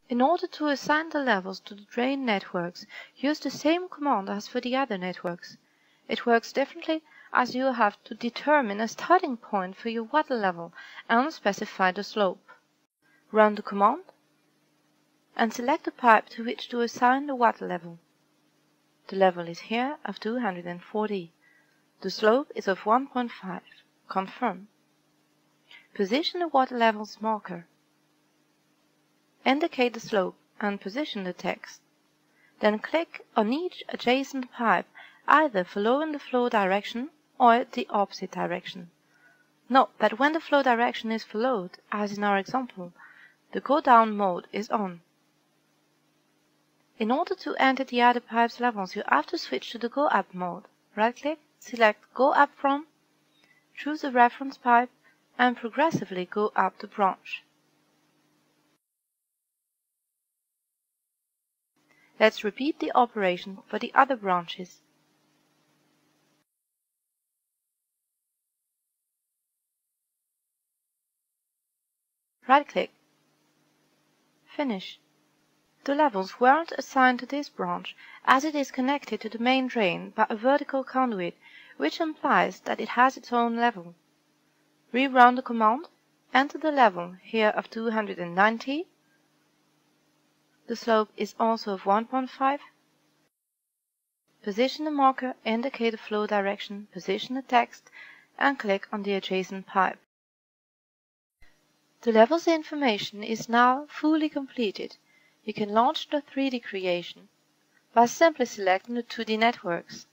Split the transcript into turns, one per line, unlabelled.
In order to assign the levels to the drain networks, use the same command as for the other networks. It works differently as you have to determine a starting point for your water level and specify the slope. Run the command and select the pipe to which to assign the water level. The level is here of 240. The slope is of 1.5. Confirm. Position the water levels marker. Indicate the slope and position the text. Then click on each adjacent pipe either following the flow direction or the opposite direction. Note that when the flow direction is followed, as in our example, the go down mode is on. In order to enter the other pipe's levels, you have to switch to the go up mode. Right-click, select Go Up From, choose a reference pipe, and progressively go up the branch. Let's repeat the operation for the other branches. Right-click. Finish. The levels weren't assigned to this branch as it is connected to the main drain by a vertical conduit, which implies that it has its own level. Rerun the command, enter the level here of 290. The slope is also of 1.5. Position the marker, indicate the flow direction, position the text, and click on the adjacent pipe. The levels information is now fully completed. You can launch the 3D creation by simply selecting the 2D networks.